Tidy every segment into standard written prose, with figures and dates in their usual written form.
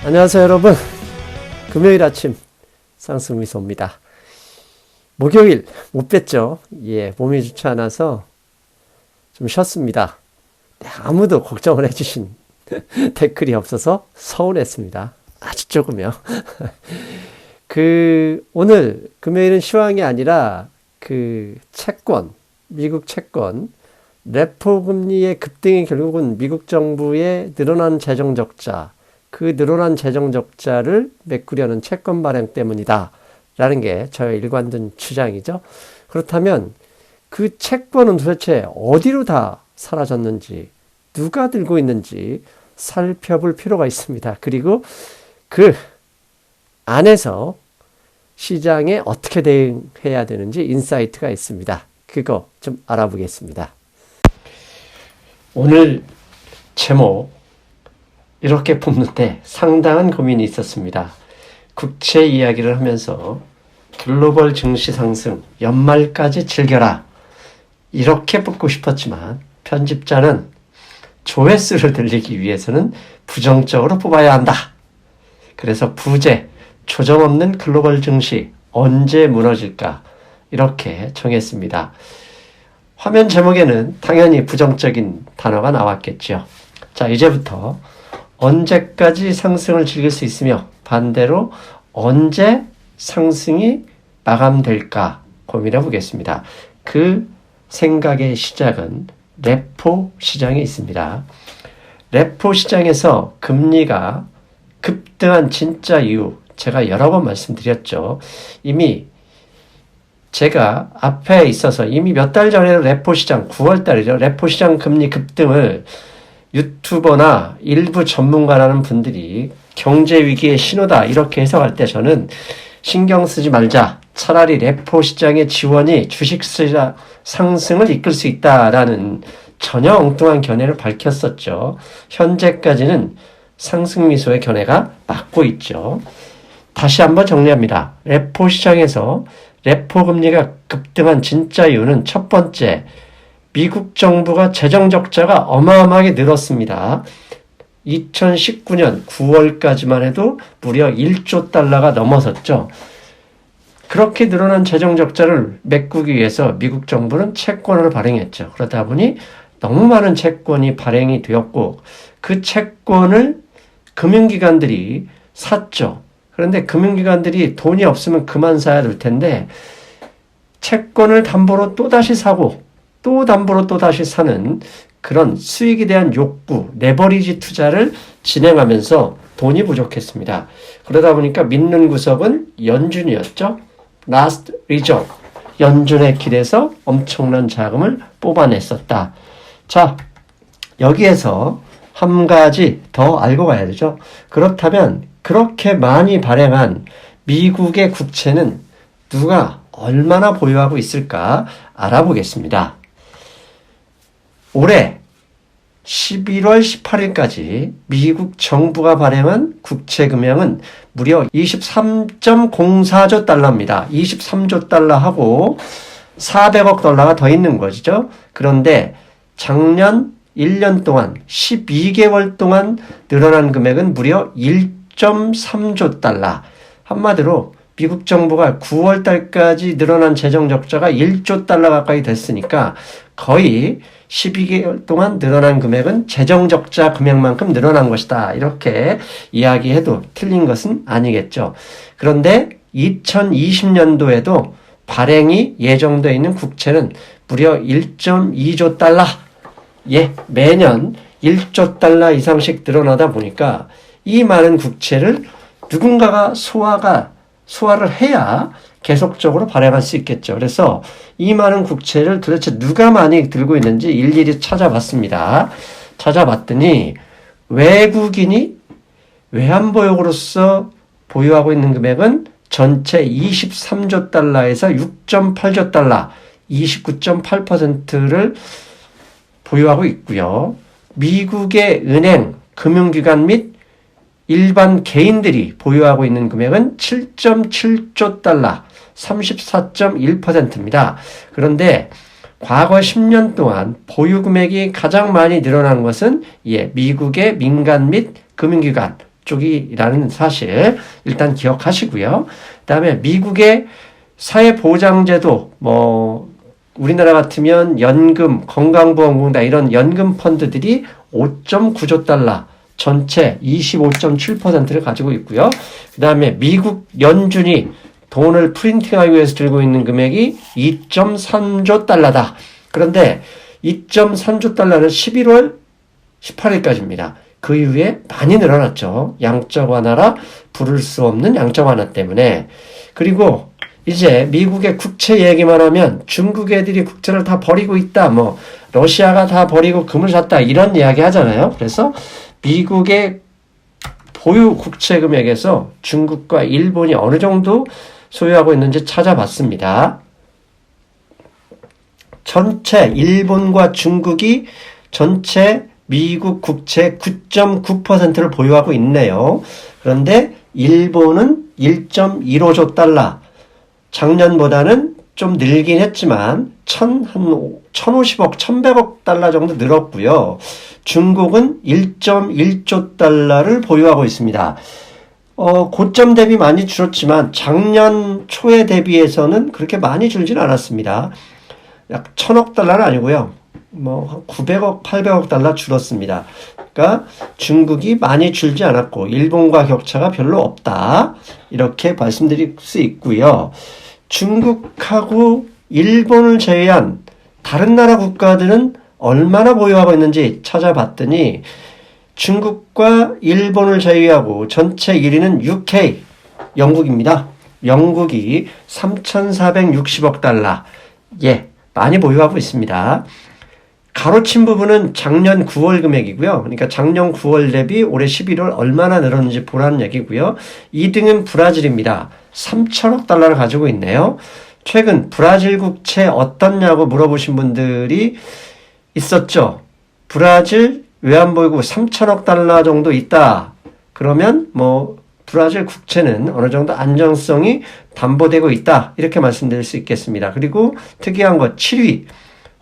안녕하세요 여러분. 금요일 아침 상승미소입니다. 목요일 못 뵀죠. 몸이 좋지 않아서 좀 쉬었습니다. 아무도 걱정을 해주신 댓글이 없어서 서운했습니다. 아주 조금요. 오늘 금요일은 시황이 아니라 채권, 미국 채권, 레포 금리의 급등이 결국은 미국 정부의 늘어난 재정 적자, 그 늘어난 재정 적자를 메꾸려는 채권 발행 때문이다 라는 게 저의 일관된 주장이죠. 그렇다면 그 채권은 도대체 어디로 다 사라졌는지, 누가 들고 있는지 살펴볼 필요가 있습니다. 그리고 그 안에서 시장에 어떻게 대응해야 되는지 인사이트가 있습니다. 그거 좀 알아보겠습니다. 오늘 제목 이렇게 뽑는데 상당한 고민이 있었습니다. 국채 이야기를 하면서 글로벌 증시 상승 연말까지 즐겨라 이렇게 뽑고 싶었지만 편집자는 조회수를 늘리기 위해서는 부정적으로 뽑아야 한다. 그래서 부재, 조정 없는 글로벌 증시 언제 무너질까 이렇게 정했습니다. 화면 제목에는 당연히 부정적인 단어가 나왔겠죠. 자, 이제부터 언제까지 상승을 즐길 수 있으며 반대로 언제 상승이 마감될까 고민해 보겠습니다. 그 생각의 시작은 레포 시장에 있습니다. 레포 시장에서 금리가 급등한 진짜 이유 제가 여러 번 말씀드렸죠. 이미 제가 앞에 있어서 이미 몇 달 전에 레포 시장 9월 달이죠. 레포 시장 금리 급등을 유튜버나 일부 전문가라는 분들이 경제 위기의 신호다 이렇게 해석할 때 저는 신경 쓰지 말자. 차라리 레포 시장의 지원이 주식 시장 상승을 이끌 수 있다라는 전혀 엉뚱한 견해를 밝혔었죠. 현재까지는 상승 미소의 견해가 맞고 있죠. 다시 한번 정리합니다. 레포 시장에서 레포 금리가 급등한 진짜 이유는 첫 번째, 미국 정부가 재정 적자가 어마어마하게 늘었습니다. 2019년 9월까지만 해도 무려 1조 달러가 넘어섰죠. 그렇게 늘어난 재정 적자를 메꾸기 위해서 미국 정부는 채권을 발행했죠. 그러다 보니 너무 많은 채권이 발행이 되었고 그 채권을 금융기관들이 샀죠. 그런데 금융기관들이 돈이 없으면 그만 사야 될 텐데 채권을 담보로 또다시 사고 또 담보로 또다시 사는 그런 수익에 대한 욕구, 레버리지 투자를 진행하면서 돈이 부족했습니다. 그러다 보니까 믿는 구석은 연준이었죠. Last Resort. 연준의 길에서 엄청난 자금을 뽑아냈었다. 자, 여기에서 한 가지 더 알고 가야 되죠. 그렇다면 그렇게 많이 발행한 미국의 국채는 누가 얼마나 보유하고 있을까 알아보겠습니다. 올해 11월 18일까지 미국 정부가 발행한 국채 금액은 무려 23.04조 달러입니다. 23조 달러하고 400억 달러가 더 있는 것이죠. 그런데 작년 1년 동안 12개월 동안 늘어난 금액은 무려 1.3조 달러. 한마디로 미국 정부가 9월 달까지 늘어난 재정 적자가 1조 달러 가까이 됐으니까 거의 12개월 동안 늘어난 금액은 재정 적자 금액만큼 늘어난 것이다. 이렇게 이야기해도 틀린 것은 아니겠죠. 그런데 2020년도에도 발행이 예정되어 있는 국채는 무려 1.2조 달러. 매년 1조 달러 이상씩 늘어나다 보니까 이 많은 국채를 누군가가 소화를 해야 계속적으로 발행할 수 있겠죠. 그래서 이 많은 국채를 도대체 누가 많이 들고 있는지 일일이 찾아봤습니다. 찾아봤더니 외국인이 외환보유고로서 보유하고 있는 금액은 전체 23조 달러에서 6.8조 달러, 29.8%를 보유하고 있고요. 미국의 은행, 금융기관 및 일반 개인들이 보유하고 있는 금액은 7.7조 달러, 34.1%입니다. 그런데 과거 10년 동안 보유 금액이 가장 많이 늘어난 것은 미국의 민간 및 금융기관, 쪽이라는 사실 일단 기억하시고요. 그다음에 미국의 사회보장제도 우리나라 같으면 연금, 건강보험공단 이런 연금 펀드들이 5.9조 달러 전체 25.7%를 가지고 있고요. 그 다음에 미국 연준이 돈을 프린팅하기 위해서 들고 있는 금액이 2.3조 달러다. 그런데 2.3조 달러는 11월 18일까지입니다. 그 이후에 많이 늘어났죠. 양적 완화라 부를 수 없는 양적 완화 때문에. 그리고 이제 미국의 국채 얘기만 하면 중국 애들이 국채를 다 버리고 있다. 러시아가 다 버리고 금을 샀다. 이런 이야기 하잖아요. 그래서 미국의 보유 국채 금액에서 중국과 일본이 어느 정도 소유하고 있는지 찾아봤습니다. 전체 일본과 중국이 전체 미국 국채 9.9%를 보유하고 있네요. 그런데 일본은 1.15조 달러, 작년보다는 좀 늘긴 했지만 1,050억, 1,100억 달러 정도 늘었고요. 중국은 1.1조 달러를 보유하고 있습니다. 고점 대비 많이 줄었지만 작년 초에 대비해서는 그렇게 많이 줄진 않았습니다. 약 1,000억 달러는 아니고요. 900억, 800억 달러 줄었습니다. 그러니까 중국이 많이 줄지 않았고 일본과 격차가 별로 없다. 이렇게 말씀드릴 수 있고요. 중국하고 일본을 제외한 다른 나라 국가들은 얼마나 보유하고 있는지 찾아봤더니 중국과 일본을 제외하고 전체 1위는 UK, 영국입니다. 영국이 3,460억 달러. 많이 보유하고 있습니다. 가로친 부분은 작년 9월 금액이고요. 그러니까 작년 9월 대비 올해 11월 얼마나 늘었는지 보라는 얘기고요. 2등은 브라질입니다. 3천억 달러를 가지고 있네요. 최근 브라질 국채 어떻냐고 물어보신 분들이 있었죠. 브라질 외환보유고 3천억 달러 정도 있다. 그러면 브라질 국채는 어느 정도 안정성이 담보되고 있다. 이렇게 말씀드릴 수 있겠습니다. 그리고 특이한 것 7위.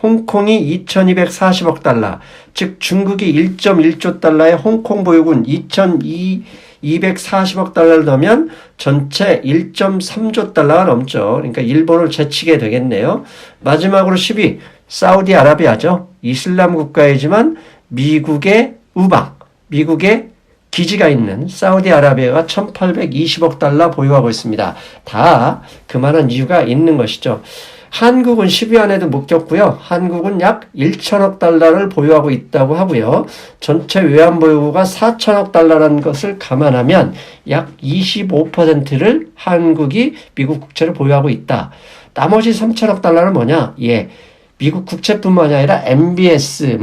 홍콩이 2,240억 달러, 즉 중국이 1.1조 달러의 홍콩 보유군 2,240억 달러를 넣으면 전체 1.3조 달러가 넘죠. 그러니까 일본을 제치게 되겠네요. 마지막으로 10위, 사우디아라비아죠. 이슬람 국가이지만 미국의 우방, 미국의 기지가 있는 사우디아라비아가 1,820억 달러 보유하고 있습니다. 다 그만한 이유가 있는 것이죠. 한국은 10위 안에도 못 꼈고요. 한국은 약 1천억 달러를 보유하고 있다고 하고요. 전체 외환보유고가 4천억 달러라는 것을 감안하면 약 25%를 한국이 미국 국채를 보유하고 있다. 나머지 3천억 달러는 뭐냐? 미국 국채뿐만이 아니라 MBS,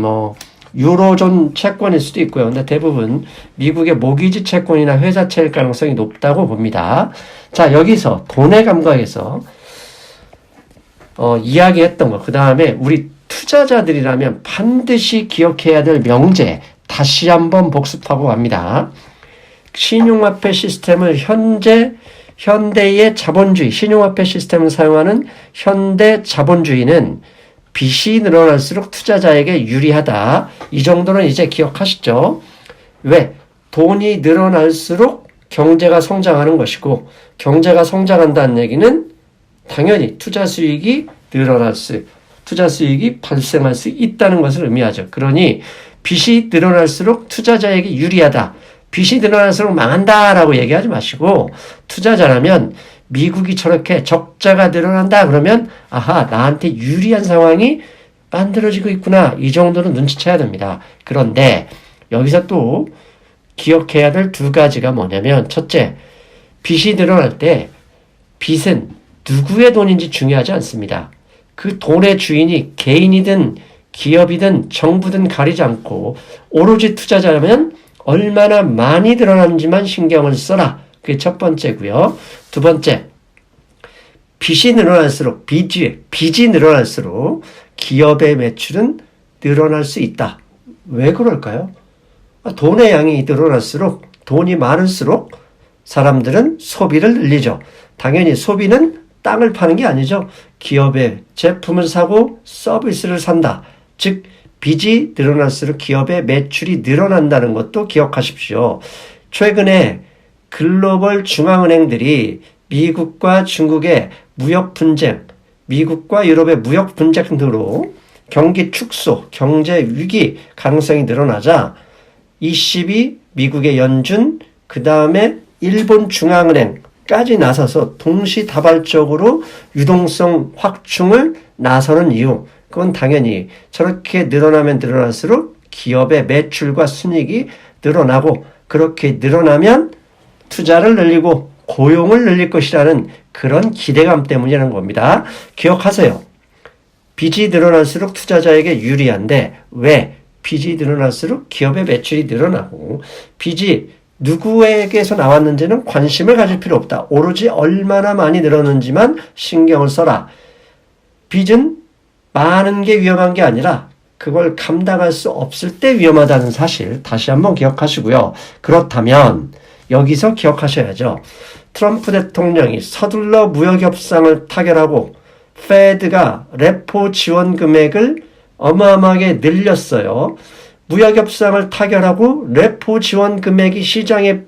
유로존 채권일 수도 있고요. 근데 대부분 미국의 모기지 채권이나 회사채일 가능성이 높다고 봅니다. 자, 여기서 돈의 감각에서 이야기했던 거. 그 다음에 우리 투자자들이라면 반드시 기억해야 될 명제 다시 한번 복습하고 갑니다. 신용화폐 시스템을 현대의 자본주의, 신용화폐 시스템을 사용하는 현대 자본주의는 빚이 늘어날수록 투자자에게 유리하다. 이 정도는 이제 기억하시죠? 왜? 돈이 늘어날수록 경제가 성장하는 것이고 경제가 성장한다는 얘기는 당연히 투자 수익이 투자 수익이 발생할 수 있다는 것을 의미하죠. 그러니 빚이 늘어날수록 투자자에게 유리하다. 빚이 늘어날수록 망한다라고 얘기하지 마시고 투자자라면 미국이 저렇게 적자가 늘어난다 그러면 나한테 유리한 상황이 만들어지고 있구나. 이 정도는 눈치채야 됩니다. 그런데 여기서 또 기억해야 될 두 가지가 뭐냐면 첫째, 빚이 늘어날 때 빚은 누구의 돈인지 중요하지 않습니다. 그 돈의 주인이 개인이든 기업이든 정부든 가리지 않고 오로지 투자자라면 얼마나 많이 늘어나는지만 신경을 써라. 그게 첫 번째고요. 두 번째, 빚이 늘어날수록 기업의 매출은 늘어날 수 있다. 왜 그럴까요? 돈의 양이 늘어날수록 돈이 많을수록 사람들은 소비를 늘리죠. 당연히 소비는 땅을 파는 게 아니죠. 기업의 제품을 사고 서비스를 산다. 즉 빚이 늘어날수록 기업의 매출이 늘어난다는 것도 기억하십시오. 최근에 글로벌 중앙은행들이 미국과 중국의 무역 분쟁, 미국과 유럽의 무역 분쟁 등으로 경기 축소, 경제 위기 가능성이 늘어나자 ECB, 미국의 연준, 그 다음에 일본 중앙은행까지 나서서 동시다발적으로 유동성 확충을 나서는 이유, 그건 당연히 저렇게 늘어나면 늘어날수록 기업의 매출과 순이익이 늘어나고, 그렇게 늘어나면 투자를 늘리고 고용을 늘릴 것이라는 그런 기대감 때문이라는 겁니다. 기억하세요. 빚이 늘어날수록 투자자에게 유리한데 왜? 빚이 늘어날수록 기업의 매출이 늘어나고, 빚이 누구에게서 나왔는지는 관심을 가질 필요 없다. 오로지 얼마나 많이 늘었는지만 신경을 써라. 빚은 많은 게 위험한 게 아니라 그걸 감당할 수 없을 때 위험하다는 사실 다시 한번 기억하시고요. 그렇다면 여기서 기억하셔야죠. 트럼프 대통령이 서둘러 무역협상을 타결하고 페드가 레포 지원 금액을 어마어마하게 늘렸어요. 무역협상을 타결하고 레포 지원 금액이 시장에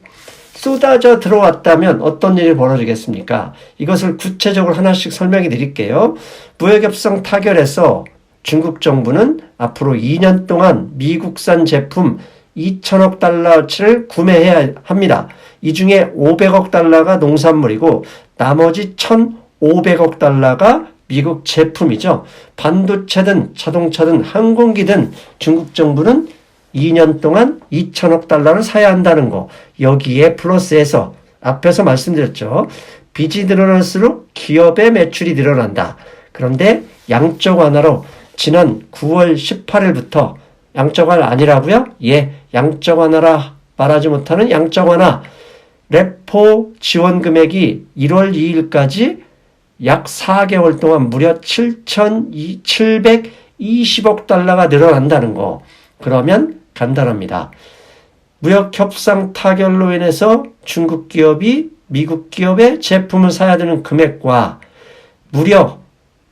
쏟아져 들어왔다면 어떤 일이 벌어지겠습니까? 이것을 구체적으로 하나씩 설명해 드릴게요. 무역협상 타결에서 중국 정부는 앞으로 2년 동안 미국산 제품 2천억 달러치를 구매해야 합니다. 이 중에 500억 달러가 농산물이고 나머지 1,500억 달러가 미국 제품이죠. 반도체든 자동차든 항공기든 중국 정부는 2년 동안 2천억 달러를 사야 한다는 거. 여기에 플러스해서 앞에서 말씀드렸죠. 빚이 늘어날수록 기업의 매출이 늘어난다. 그런데 양적 완화로 지난 9월 18일부터 양적 완화 아니라고요? 예, 양적 완화라 말하지 못하는 양적 완화. 레포 지원 금액이 1월 2일까지 약 4개월 동안 무려 7,720억 달러가 늘어난다는 거. 그러면 간단합니다. 무역협상 타결로 인해서 중국 기업이 미국 기업의 제품을 사야 되는 금액과 무려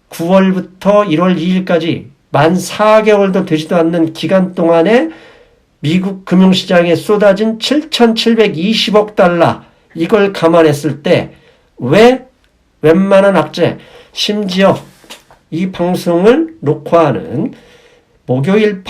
9월부터 1월 2일까지 만 4개월도 되지도 않는 기간 동안에 미국 금융시장에 쏟아진 7,720억 달러, 이걸 감안했을 때 왜 웬만한 악재, 심지어 이 방송을 녹화하는 목요일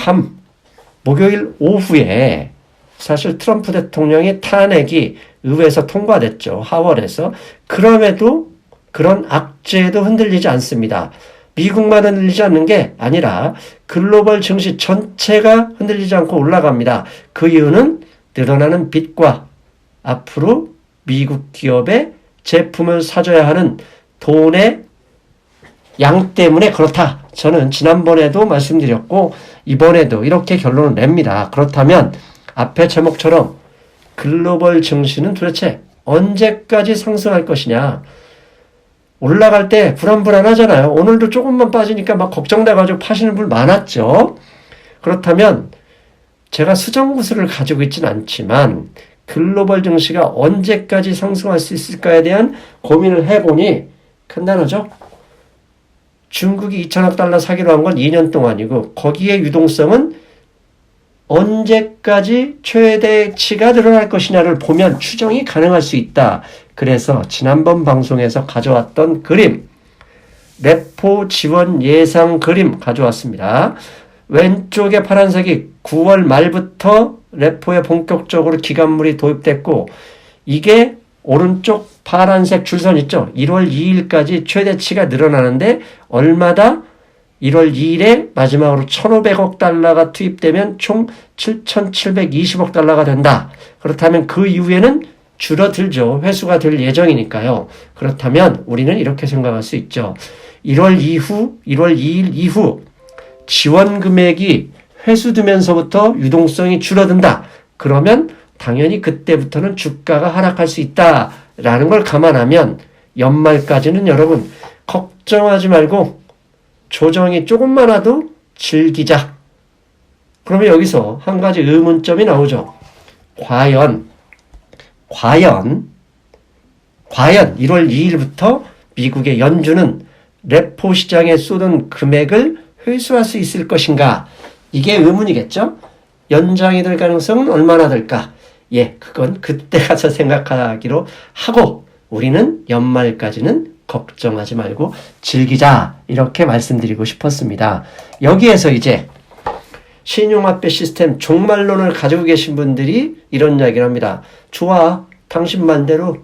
오후에 사실 트럼프 대통령의 탄핵이 의회에서 통과됐죠. 하원에서. 그럼에도 그런 악재에도 흔들리지 않습니다. 미국만 흔들리지 않는 게 아니라 글로벌 증시 전체가 흔들리지 않고 올라갑니다. 그 이유는 늘어나는 빚과 앞으로 미국 기업의 제품을 사줘야 하는 돈의 양 때문에 그렇다. 저는 지난번에도 말씀드렸고 이번에도 이렇게 결론을 냅니다. 그렇다면 앞에 제목처럼 글로벌 증시는 도대체 언제까지 상승할 것이냐. 올라갈 때 불안불안하잖아요. 오늘도 조금만 빠지니까 막 걱정돼가지고 파시는 분 많았죠. 그렇다면 제가 수정구슬을 가지고 있지는 않지만 글로벌 증시가 언제까지 상승할 수 있을까에 대한 고민을 해보니 간단하죠. 중국이 2천억 달러 사기로 한 건 2년 동안이고 거기에 유동성은 언제까지 최대치가 늘어날 것이냐를 보면 추정이 가능할 수 있다. 그래서 지난번 방송에서 가져왔던 그림, 레포 지원 예상 그림 가져왔습니다. 왼쪽에 파란색이 9월 말부터 레포에 본격적으로 기간물이 도입됐고 이게 오른쪽 파란색 줄선 있죠. 1월 2일까지 최대치가 늘어나는데 얼마다 1월 2일에 마지막으로 1,500억 달러가 투입되면 총 7,720억 달러가 된다. 그렇다면 그 이후에는 줄어들죠. 회수가 될 예정이니까요. 그렇다면 우리는 이렇게 생각할 수 있죠. 1월 2일 이후 지원 금액이 회수되면서부터 유동성이 줄어든다. 그러면 당연히 그때부터는 주가가 하락할 수 있다라는 걸 감안하면 연말까지는 여러분 걱정하지 말고 조정이 조금만 와도 즐기자. 그러면 여기서 한 가지 의문점이 나오죠. 과연 1월 2일부터 미국의 연준은 레포 시장에 쏟은 금액을 회수할 수 있을 것인가? 이게 의문이겠죠? 연장이 될 가능성은 얼마나 될까? 예, 그건 그때 가서 생각하기로 하고 우리는 연말까지는 걱정하지 말고 즐기자 이렇게 말씀드리고 싶었습니다. 여기에서 이제 신용화폐 시스템 종말론을 가지고 계신 분들이 이런 이야기를 합니다. 좋아, 당신 말대로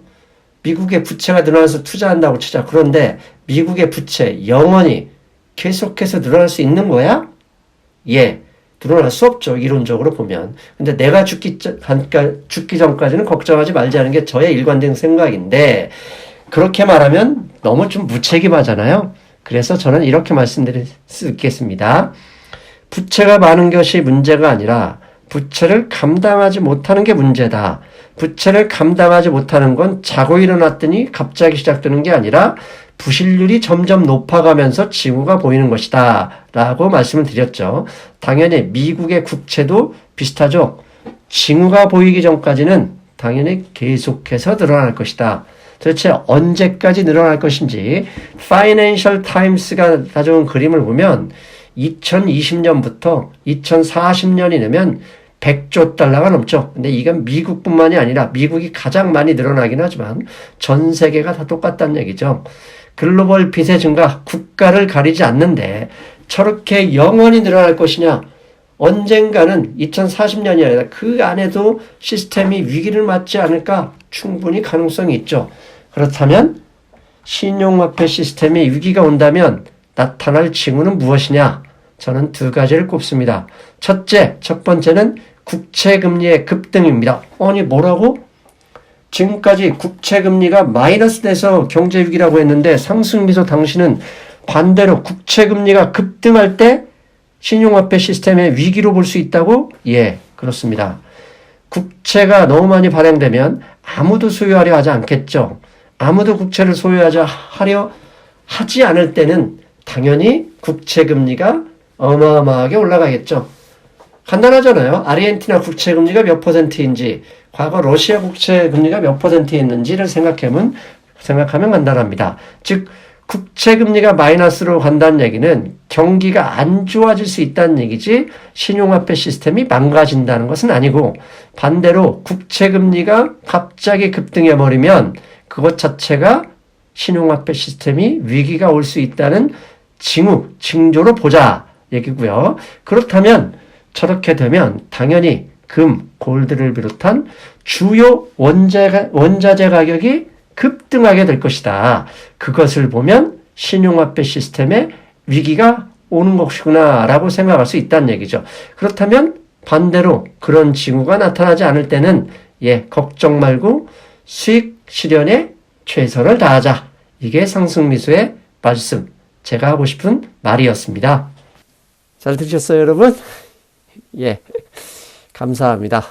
미국의 부채가 늘어나서 투자한다고 치자. 그런데 미국의 부채 영원히 계속해서 늘어날 수 있는 거야? 예, 늘어날 수 없죠. 이론적으로 보면. 근데 내가 죽기 전까지는 걱정하지 말자는 게 저의 일관된 생각인데 그렇게 말하면 너무 좀 무책임하잖아요. 그래서 저는 이렇게 말씀드릴 수 있겠습니다. 부채가 많은 것이 문제가 아니라 부채를 감당하지 못하는 게 문제다. 부채를 감당하지 못하는 건 자고 일어났더니 갑자기 시작되는 게 아니라 부실률이 점점 높아가면서 징후가 보이는 것이다. 라고 말씀을 드렸죠. 당연히 미국의 국채도 비슷하죠. 징후가 보이기 전까지는 당연히 계속해서 늘어날 것이다. 도대체 언제까지 늘어날 것인지 파이낸셜 타임스가 가져온 그림을 보면 2020년부터 2040년이 되면 100조 달러가 넘죠. 근데 이건 미국뿐만이 아니라 미국이 가장 많이 늘어나긴 하지만 전 세계가 다 똑같다는 얘기죠. 글로벌 빚의 증가, 국가를 가리지 않는데 저렇게 영원히 늘어날 것이냐? 언젠가는 2040년이 아니라 그 안에도 시스템이 위기를 맞지 않을까? 충분히 가능성이 있죠. 그렇다면 신용화폐 시스템에 위기가 온다면 나타날 징후는 무엇이냐? 저는 두 가지를 꼽습니다. 첫 번째는 국채금리의 급등입니다. 아니 뭐라고? 지금까지 국채금리가 마이너스 돼서 경제위기라고 했는데 상승미소 당신은 반대로 국채금리가 급등할 때 신용화폐 시스템의 위기로 볼 수 있다고? 예, 그렇습니다. 국채가 너무 많이 발행되면 아무도 소유하려 하지 않겠죠. 아무도 국채를 소유하려 하지 않을 때는 당연히 국채금리가 어마어마하게 올라가겠죠. 간단하잖아요. 아르헨티나 국채금리가 몇 %인지, 과거 러시아 국채금리가 몇 %였는지를 생각하면 간단합니다. 즉, 국채금리가 마이너스로 간다는 얘기는 경기가 안 좋아질 수 있다는 얘기지 신용화폐 시스템이 망가진다는 것은 아니고 반대로 국채금리가 갑자기 급등해버리면 그것 자체가 신용화폐 시스템이 위기가 올 수 있다는 징조로 보자 얘기고요. 그렇다면 저렇게 되면 당연히 금, 골드를 비롯한 주요 원자재 가격이 급등하게 될 것이다. 그것을 보면 신용화폐 시스템에 위기가 오는 것이구나 라고 생각할 수 있다는 얘기죠. 그렇다면 반대로 그런 징후가 나타나지 않을 때는 걱정 말고 수익 실현에 최선을 다하자. 이게 상승미소의 말씀, 제가 하고 싶은 말이었습니다. 잘 들으셨어요, 여러분? 예, 감사합니다.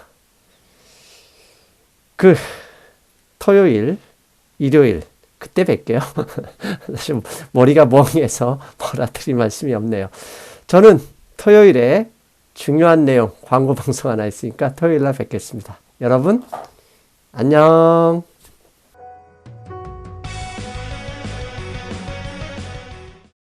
토요일, 일요일 그때 뵐게요. 사실 머리가 멍해서 뭐라 드릴 말씀이 없네요. 저는 토요일에 중요한 내용 광고 방송 하나 있으니까 토요일 날 뵙겠습니다. 여러분 안녕.